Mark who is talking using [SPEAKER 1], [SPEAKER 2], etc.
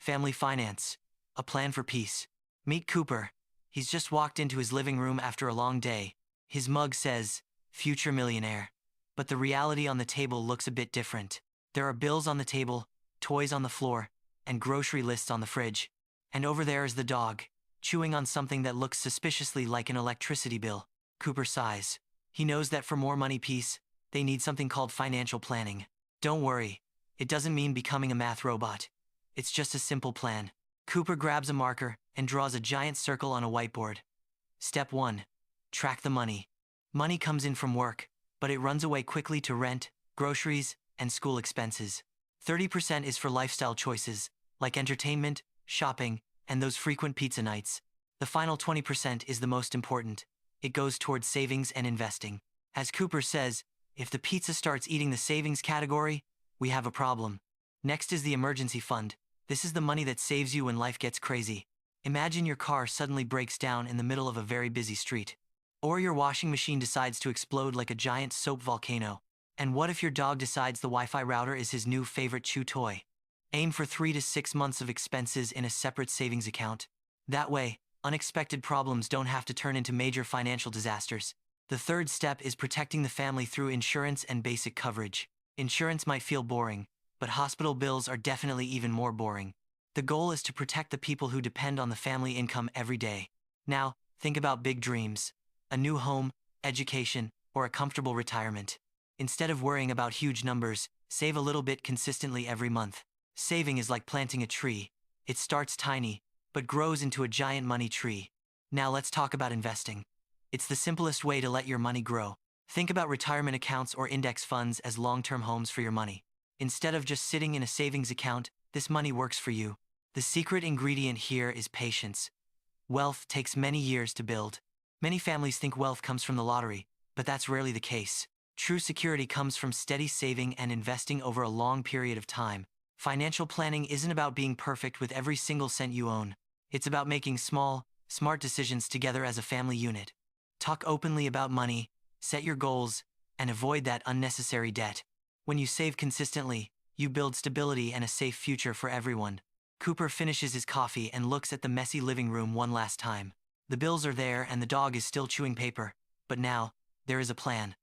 [SPEAKER 1] Family finance. A plan for peace. Meet Cooper. He's just walked into his living room after a long day. His mug says, "Future millionaire." But the reality on the table looks a bit different. There are bills on the table, toys on the floor, and grocery lists on the fridge. And over there is the dog, chewing on something that looks suspiciously like an electricity bill. Cooper sighs. He knows that for more money peace, they need something called financial planning. Don't worry, it doesn't mean becoming a math robot. It's just a simple plan. Cooper grabs a marker and draws a giant circle on a whiteboard. Step 1. Track the money. Money comes in from work, but it runs away quickly to rent, groceries, and school expenses. 30% is for lifestyle choices, like entertainment, shopping, and those frequent pizza nights. The final 20% is the most important. It goes towards savings and investing. As Cooper says, if the pizza starts eating the savings category, we have a problem. Next is the emergency fund. This is the money that saves you when life gets crazy. Imagine your car suddenly breaks down in the middle of a very busy street. Or your washing machine decides to explode like a giant soap volcano. And what if your dog decides the Wi-Fi router is his new favorite chew toy? Aim for 3 to 6 months of expenses in a separate savings account. That way, unexpected problems don't have to turn into major financial disasters. The third step is protecting the family through insurance and basic coverage. Insurance might feel boring, but hospital bills are definitely even more boring. The goal is to protect the people who depend on the family income every day. Now, think about big dreams. A new home, education, or a comfortable retirement. Instead of worrying about huge numbers, save a little bit consistently every month. Saving is like planting a tree. It starts tiny, but grows into a giant money tree. Now let's talk about investing. It's the simplest way to let your money grow. Think about retirement accounts or index funds as long-term homes for your money. Instead of just sitting in a savings account, this money works for you. The secret ingredient here is patience. Wealth takes many years to build. Many families think wealth comes from the lottery, but that's rarely the case. True security comes from steady saving and investing over a long period of time. Financial planning isn't about being perfect with every single cent you own. It's about making small, smart decisions together as a family unit. Talk openly about money, set your goals, and avoid that unnecessary debt. When you save consistently, you build stability and a safe future for everyone. Cooper finishes his coffee and looks at the messy living room one last time. The bills are there and the dog is still chewing paper, but now, there is a plan.